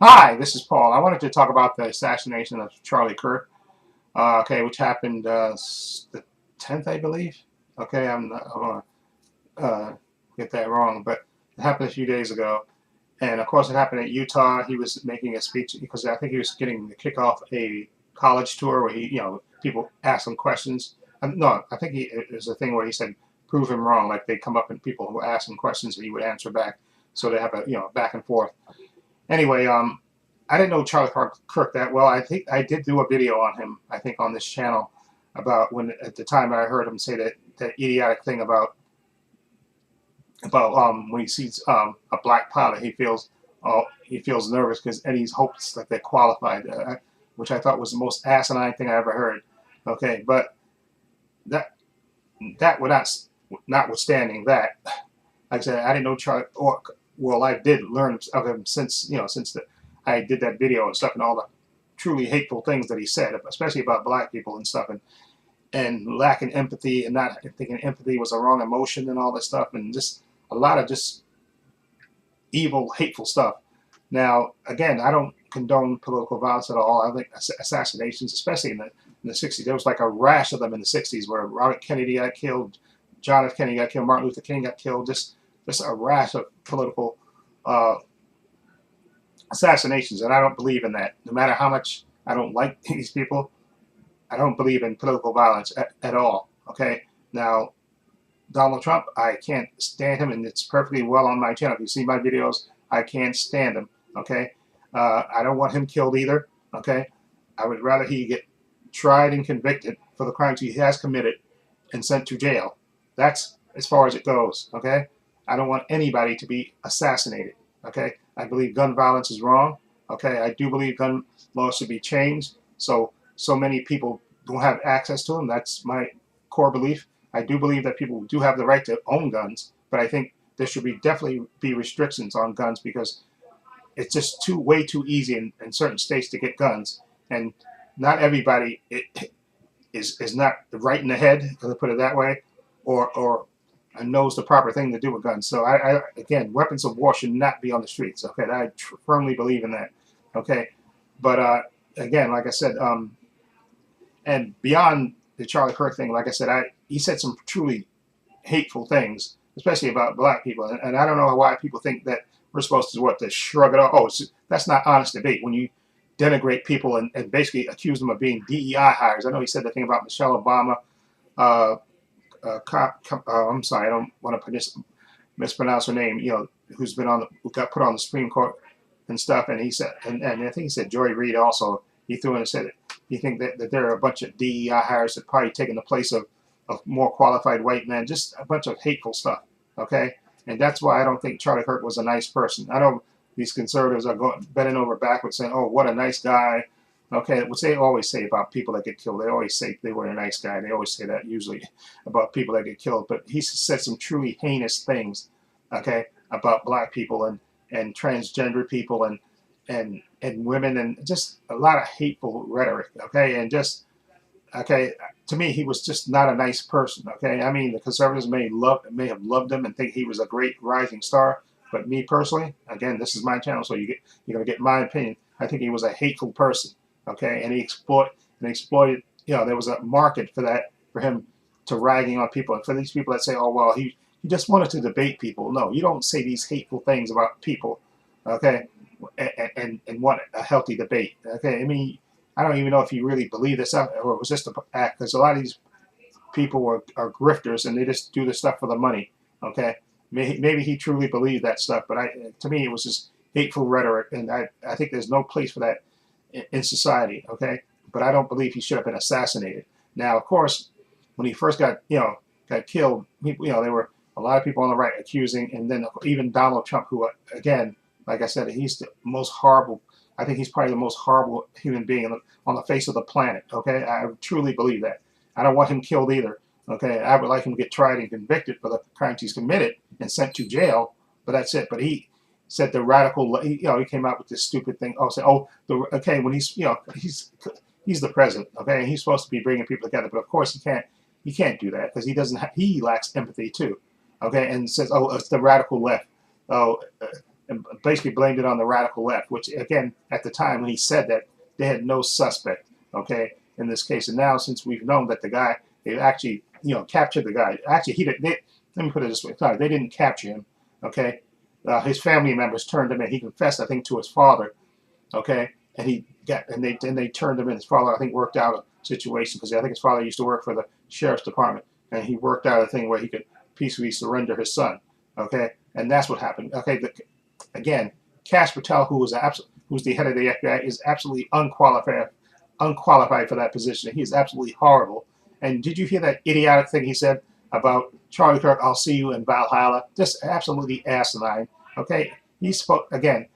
Hi, this is Paul. I wanted to talk about the assassination of Charlie Kirk, okay, which happened the 10th, I believe. Okay, I'm gonna get that wrong, but it happened a few days ago. And of course, it happened at Utah. He was making a speech because I think he was getting to kick off a college tour where people ask him questions. No, I think it was a thing where he said, "Prove him wrong." Like they come up and people who ask him questions and he would answer back. So they have a back and forth. Anyway, I didn't know Charlie Kirk that well. I think I did do a video on him. I think on this channel about when at the time I heard him say that idiotic thing about when he sees a black pilot, he feels nervous because Eddie's hopes that they're qualified, which I thought was the most asinine thing I ever heard. Okay, but that that would not notwithstanding that, like I said, I didn't know Charlie. Or well, I did learn of him since I did that video and stuff and all the truly hateful things that he said, especially about black people and stuff, and lacking empathy and not thinking empathy was a wrong emotion and all this stuff, and just a lot of just evil, hateful stuff. Now, again, I don't condone political violence at all. I think assassinations, especially in the 60s, there was like a rash of them in the 60s where Robert Kennedy got killed, John F. Kennedy got killed, Martin Luther King got killed, just a rash of political uh, assassinations. And I don't believe in that. No matter how much I don't like these people, I don't believe in political violence at all. Okay? Now, Donald Trump, I can't stand him, and it's perfectly well on my channel. If you see my videos, I can't stand him. Okay, I don't want him killed either. Okay, I would rather he get tried and convicted for the crimes he has committed and sent to jail. That's as far as it goes. Okay, I don't want anybody to be assassinated. Okay, I believe gun violence is wrong. Okay, I do believe gun laws should be changed so many people don't have access to them. That's my core belief. I do believe that people do have the right to own guns, but I think there should definitely be restrictions on guns because it's just way too easy in certain states to get guns, and not everybody is not right in the head, to put it that way, or knows the proper thing to do with guns. So again, weapons of war should not be on the streets. Okay, I firmly believe in that. Okay, but again, like I said, and beyond the Charlie Kirk thing, like I said, he said some truly hateful things, especially about black people. And I don't know why people think that we're supposed to shrug it off. Oh, that's not honest debate when you denigrate people and basically accuse them of being DEI hires. I know he said the thing about Michelle Obama. Uh, I'm sorry, I don't want to mispronounce her name. Who's been who got put on the Supreme Court and stuff. And he said, and I think he said Joy Reid also. He threw in and said, you think that there are a bunch of DEI hires that probably taking the place of more qualified white men, just a bunch of hateful stuff. Okay, and that's why I don't think Charlie Kirk was a nice person. I know these conservatives are bending over backwards saying, "Oh, what a nice guy." Okay, which they always say about people that get killed. They always say they were a nice guy. They always say that usually about people that get killed. But he said some truly heinous things. Okay, about black people and transgender people and women and just a lot of hateful rhetoric. Okay, and just okay, to me, he was just not a nice person. Okay, I mean, the conservatives may have loved him and think he was a great rising star, but me personally, again, this is my channel, so you're gonna get my opinion. I think he was a hateful person. Okay, and he exploited. There was a market for that for him to ragging on people, and for these people that say, "Oh well, he just wanted to debate people." No, you don't say these hateful things about people. Okay, and want a healthy debate. Okay, I mean, I don't even know if he really believed this or it was just an act because a lot of these people are grifters and they just do this stuff for the money. Okay, maybe he truly believed that stuff, but to me it was just hateful rhetoric, and I think there's no place for that in society. Okay, but I don't believe he should have been assassinated. Now, of course, when he first got killed, there were a lot of people on the right accusing, and then even Donald Trump, who again, like I said, he's the most horrible. I think he's probably the most horrible human being on the face of the planet. Okay, I truly believe that. I don't want him killed either. Okay, I would like him to get tried and convicted for the crimes he's committed and sent to jail. But that's it. But he said the radical. He came out with this stupid thing. Oh, say, okay, when he's the president. Okay, and he's supposed to be bringing people together. But of course he can't. He can't do that because he doesn't. He lacks empathy too. Okay, and says, oh, it's the radical left. Oh, and basically blamed it on the radical left, which again, at the time when he said that, they had no suspect, okay, in this case. And now, since we've known that the guy, they actually, captured the guy. Actually, let me put it this way. Sorry, they didn't capture him, okay. His family members turned him in. He confessed, I think, to his father, okay, and they turned him in. His father, I think, worked out a situation because I think his father used to work for the sheriff's department, and he worked out a thing where he could peacefully surrender his son, okay, and that's what happened, okay. Again, Kash Patel, who's the head of the FBI, is absolutely unqualified for that position. He is absolutely horrible. And did you hear that idiotic thing he said about Charlie Kirk? I'll see you in Valhalla. Just absolutely asinine. Okay, he spoke again.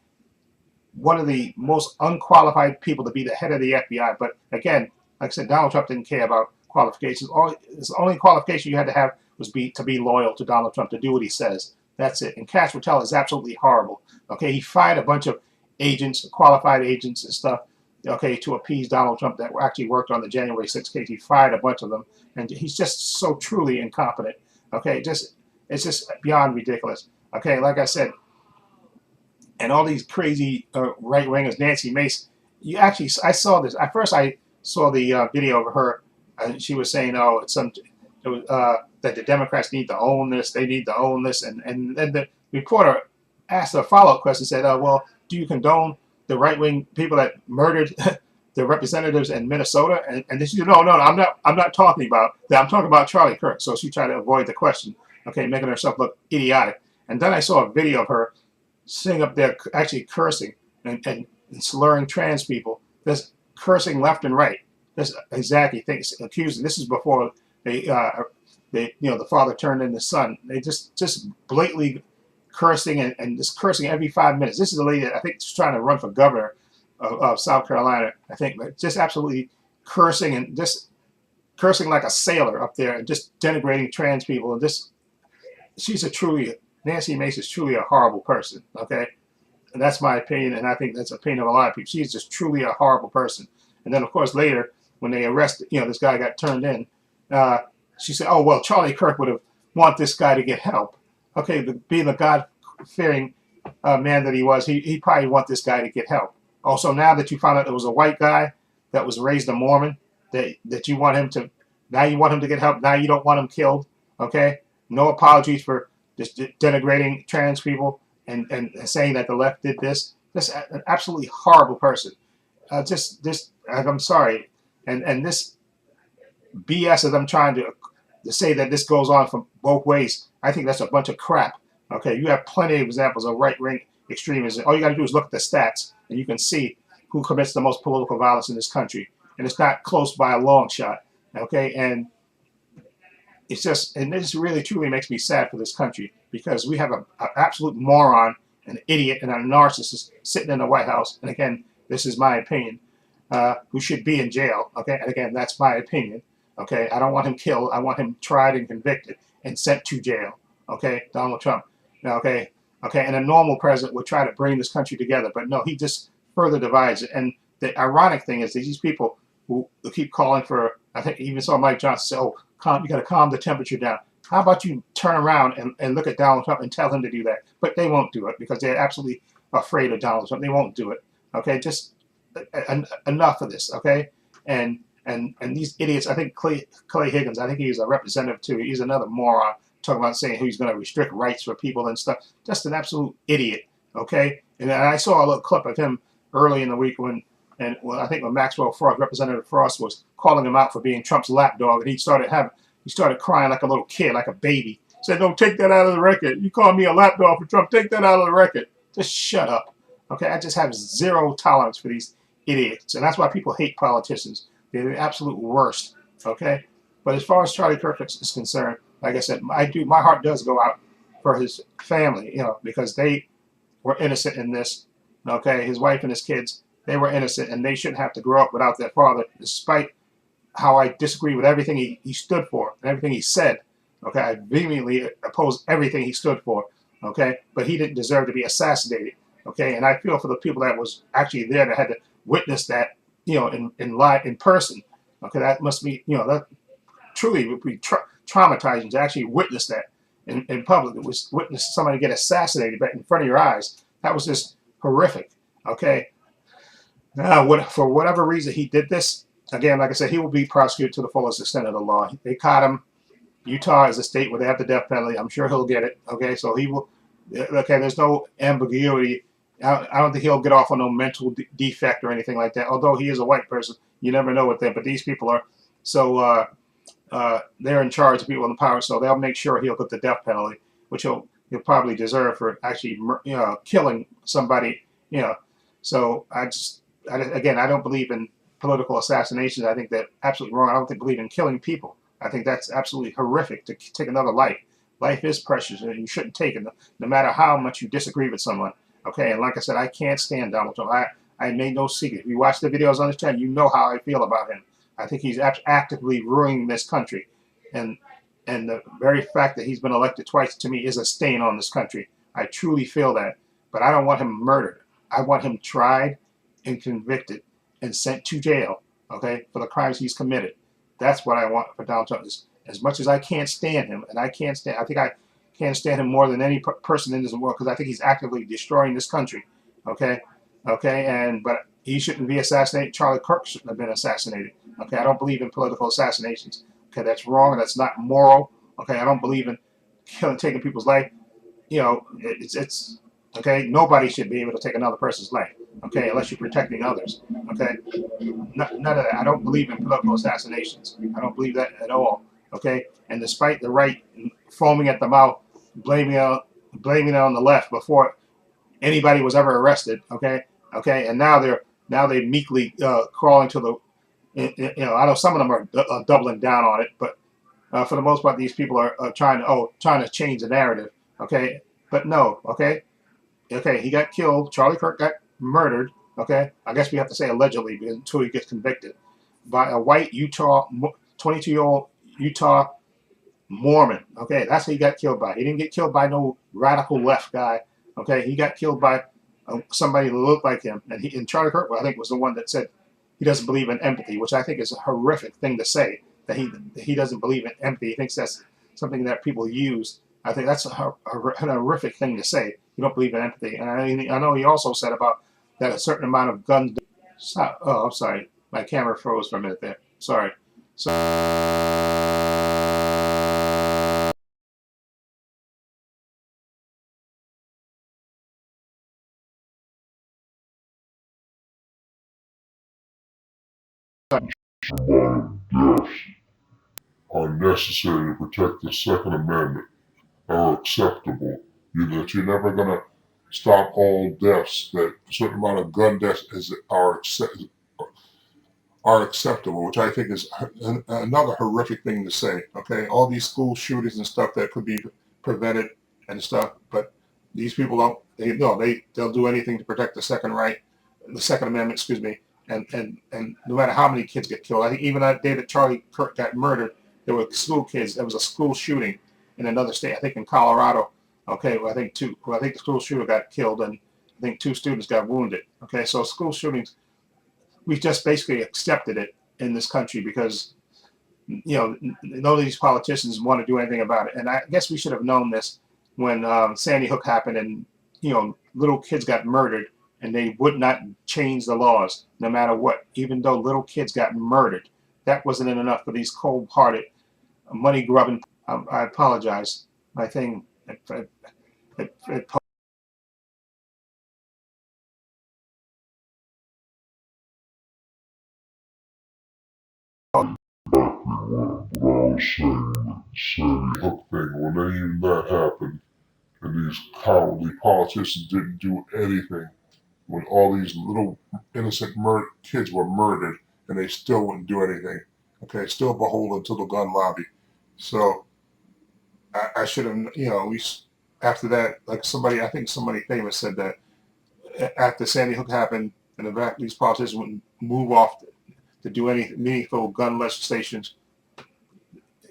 One of the most unqualified people to be the head of the FBI. But again, like I said, Donald Trump didn't care about qualifications. The only qualification you had to have was to be loyal to Donald Trump, to do what he says. That's it. And Kash Patel is absolutely horrible. Okay, he fired a bunch of agents, qualified agents and stuff, okay, to appease Donald Trump that actually worked on the January 6th case. He fired a bunch of them, and he's just so truly incompetent. Okay, it's just beyond ridiculous. Okay, like I said, and all these crazy right wingers, Nancy Mace. I saw this. At first, I saw the video of her, and she was saying, "Oh, that the Democrats need to own this. They need to own this." And then the reporter asked a follow-up question, said, "Well, do you condone the right-wing people that murdered the representatives in Minnesota?" And she said, "No, I'm not talking about that. I'm talking about Charlie Kirk." So she tried to avoid the question, okay, making herself look idiotic. And then I saw a video of her sitting up there actually cursing and slurring trans people, just cursing left and right. That's exactly things accusing. This is before the father turned in the son. They just blatantly cursing and just cursing every 5 minutes. This is a lady that I think is trying to run for governor of South Carolina, I think, but just absolutely cursing and just cursing like a sailor up there and just denigrating trans people. And Nancy Mace is truly a horrible person, okay? And that's my opinion, and I think that's the opinion of a lot of people. She's just truly a horrible person. And then, of course, later, when they arrested, this guy got turned in, she said, "Oh, well, Charlie Kirk would have want this guy to get help." Okay, being the God-fearing man that he was, he probably want this guy to get help. Also, now that you found out it was a white guy that was raised a Mormon, that you want him to, now you want him to get help. Now you don't want him killed. Okay, no apologies for just denigrating trans people and saying that the left did this. Just an absolutely horrible person. I'm sorry, and this BS that I'm trying to say that this goes on from both ways, I think that's a bunch of crap. Okay, you have plenty of examples of right-wing extremism. All you got to do is look at the stats, and you can see who commits the most political violence in this country, and it's not close by a long shot. Okay, and this really truly makes me sad for this country because we have an absolute moron, an idiot, and a narcissist sitting in the White House. And again, this is my opinion, who should be in jail. Okay, and again, that's my opinion. Okay, I don't want him killed. I want him tried and convicted and sent to jail. Okay, Donald Trump. Okay, and a normal president would try to bring this country together, but no, he just further divides it. And the ironic thing is that these people who keep calling for, I think even saw Mike Johnson say, "Oh, you got to calm the temperature down." How about you turn around and look at Donald Trump and tell him to do that? But they won't do it because they're absolutely afraid of Donald Trump. They won't do it. Okay, just enough of this. Okay, and these idiots. I think Clay Higgins. I think he's a representative too. He's another moron talking about saying he's going to restrict rights for people and stuff. Just an absolute idiot. Okay, and I saw a little clip of him early in the week I think when Maxwell Frost, Representative Frost, was calling him out for being Trump's lapdog, and he started crying like a little kid, like a baby. Said, "Don't take that out of the record. You call me a lapdog for Trump. Take that out of the record. Just shut up." Okay, I just have zero tolerance for these idiots, and that's why people hate politicians. They're the absolute worst. Okay, but as far as Charlie Kirk is concerned, like I said, my heart does go out for his family, because they were innocent in this. Okay, his wife and his kids, they were innocent, and they shouldn't have to grow up without their father, despite how I disagree with everything he stood for and everything he said. Okay, I vehemently oppose everything he stood for. Okay, but he didn't deserve to be assassinated. Okay, and I feel for the people that was actually there that had to witness that, in person. Okay, that must be, that truly would be traumatizing to actually witness that in public. It was witness somebody get assassinated right in front of your eyes. That was just horrific. Okay. For whatever reason he did this, again, like I said, he will be prosecuted to the fullest extent of the law. They caught him. Utah is a state where they have the death penalty. I'm sure he'll get it. Okay, so he will. Okay, there's no ambiguity. I don't think he'll get off on no mental defect or anything like that. Although he is a white person, you never know what they. But these people are so they're in charge of people in the power, so they'll make sure he'll get the death penalty, which he'll probably deserve for actually killing somebody. You know, so again, I don't believe in political assassinations. I think that's absolutely wrong. I don't believe in killing people. I think that's absolutely horrific to take another life. Life is precious, and you shouldn't take it, no matter how much you disagree with someone. Okay, and like I said, I can't stand Donald Trump. I made no secret. If you watch the videos on this channel, you know how I feel about him. I think he's actively ruining this country, and the very fact that he's been elected twice to me is a stain on this country. I truly feel that, but I don't want him murdered. I want him tried and convicted and sent to jail. Okay, for the crimes he's committed. That's what I want for Donald Trump. As much as I can't stand him, and I think I can't stand him more than any person in this world, because I think he's actively destroying this country. Okay, but he shouldn't be assassinated. Charlie Kirk shouldn't have been assassinated. Okay, I don't believe in political assassinations. Okay, that's wrong. That's not moral. Okay, I don't believe in taking people's life. It's okay. Nobody should be able to take another person's life. Okay, unless you're protecting others. Okay, none of that. I don't believe in political assassinations. I don't believe that at all. Okay, and despite the right foaming at the mouth, blaming it on the left before anybody was ever arrested. Okay, and now they meekly crawling to the. I know some of them are doubling down on it, but for the most part, these people are trying to change the narrative. Okay, but no. Okay, he got killed. Charlie Kirk got murdered. Okay, I guess we have to say allegedly until he gets convicted by a white 22-year-old Utah Mormon. Okay, that's who he got killed by. He didn't get killed by no radical left guy. Okay, he got killed by somebody who looked like him. And Charlie Kirk, I think, was the one that said he doesn't believe in empathy, which I think is a horrific thing to say, that he doesn't believe in empathy. He thinks that's something that people use. I think that's a horrific thing to say. You don't believe in empathy. And I know he also said about that a certain amount of guns. Oh, I'm sorry. My camera froze for a minute there. Sorry. So. Deaths are necessary to protect the Second Amendment are acceptable. That you're never going to stop all deaths, that a certain amount of gun deaths are acceptable, which I think is another horrific thing to say. Okay, all these school shootings and stuff that could be prevented and stuff, but these people don't. They'll do anything to protect the Second Amendment, excuse me. And no matter how many kids get killed, I think even that day that Charlie Kirk got murdered, there were school kids. There was a school shooting in another state, I think in Colorado. Okay, well, I think the school shooter got killed, and I think 2 students got wounded. Okay, so school shootings, we just basically accepted it in this country because none of these politicians want to do anything about it. And I guess we should have known this when Sandy Hook happened, and little kids got murdered, and they would not change the laws no matter what, even though little kids got murdered. That wasn't enough for these cold-hearted, money-grubbing. I apologize. My thing. It what I was saying with the Sandy Hook thing, when even that happened, and these cowardly politicians didn't do anything, when all these little innocent kids were murdered, and they still wouldn't do anything. Okay, still beholden to the gun lobby. So I should have, we after that, like I think somebody famous said that after Sandy Hook happened, and the fact these politicians wouldn't move off to do any meaningful gun legislations,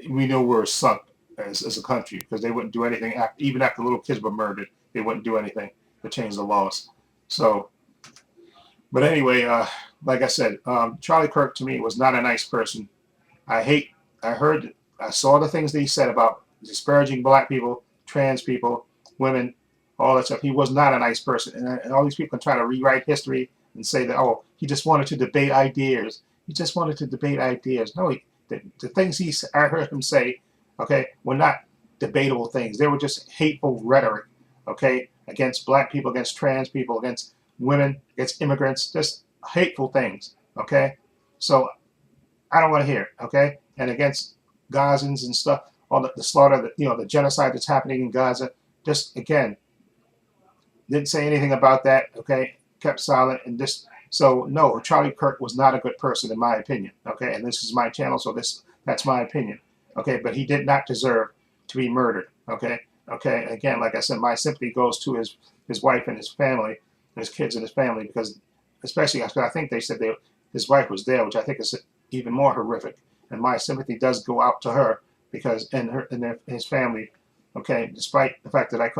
we know we're sunk as a country, because they wouldn't do anything even after little kids were murdered. They wouldn't do anything to change the laws. So, but anyway, like I said, Charlie Kirk to me was not a nice person. I saw the things that he said about disparaging black people, trans people, women. all that stuff. He was not a nice person, and all these people can try to rewrite history and say that, oh, he just wanted to debate ideas. He just wanted to debate ideas. No, the things I heard him say, okay, were not debatable things. They were just hateful rhetoric, okay, against black people, against trans people, against women, against immigrants, just hateful things, okay. So I don't want to hear it, okay, and against Gazans and stuff, all the slaughter, the genocide that's happening in Gaza. Just again, didn't say anything about that, okay, kept silent, and this. So no, Charlie Kirk was not a good person in my opinion, okay, and this is my channel, so that's my opinion, okay, but he did not deserve to be murdered, okay. Okay, again, like I said, my sympathy goes to his wife and his family, his kids and his family, because especially after I think they said his wife was there, which I think is even more horrific, and my sympathy does go out to her, because his family, okay, despite the fact that I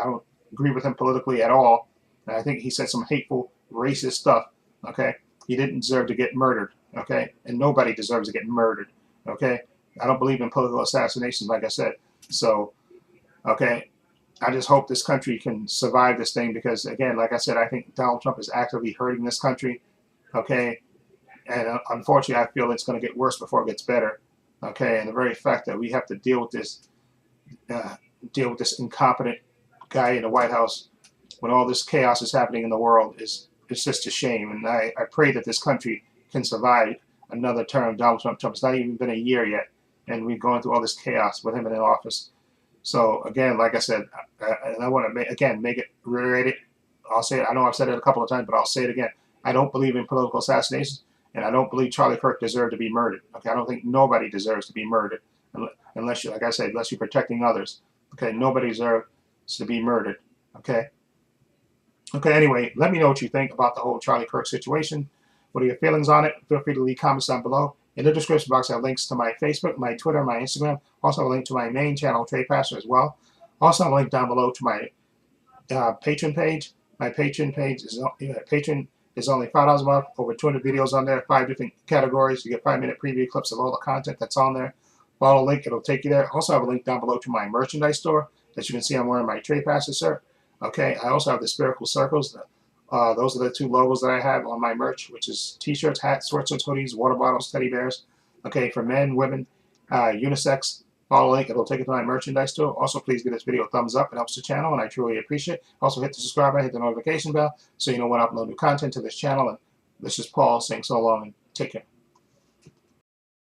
don't agree with him politically at all, and I think he said some hateful, racist stuff, okay, he didn't deserve to get murdered, okay, and nobody deserves to get murdered, okay. I don't believe in political assassinations, like I said. So, okay, I just hope this country can survive this thing, because, again, like I said, I think Donald Trump is actively hurting this country, okay, and unfortunately, I feel it's going to get worse before it gets better, okay, and the very fact that we have to deal with this incompetent guy in the White House when all this chaos is happening in the world is just a shame, and I pray that this country can survive another term of Donald Trump. It's not even been a year yet, and we're going through all this chaos with him in the office. So again, like I said, and I want to make it reiterate it. I'll say it. I know I've said it a couple of times, but I'll say it again. I don't believe in political assassinations, and I don't believe Charlie Kirk deserved to be murdered. Okay, I don't think nobody deserves to be murdered, unless you, like I said, unless you're protecting others. Okay, nobody deserves to be murdered. Okay. Okay. Anyway, let me know what you think about the whole Charlie Kirk situation. What are your feelings on it? Feel free to leave comments down below. In the description box, I have links to my Facebook, my Twitter, my Instagram. Also, a link to my main channel, Trepacer, as well. Also, a link down below to my Patreon page. My Patreon page is only $5 a month. Over 200 videos on there, 5 different categories. You get 5-minute preview clips of all the content that's on there. Follow the link; it'll take you there. Also, I have a link down below to my merchandise store. As you can see, I'm wearing my Trepacer shirt. Okay, I also have the spherical circles. Those are the 2 logos that I have on my merch, which is t-shirts, hats, sweatshirts, hoodies, water bottles, teddy bears. Okay, for men, women, unisex. Follow the link. It'll take you to my merchandise store. Also, please give this video a thumbs up. It helps the channel, and I truly appreciate it. Also, hit the subscribe button, hit the notification bell, so you know when I upload new content to this channel. And this is Paul saying so long, and take care.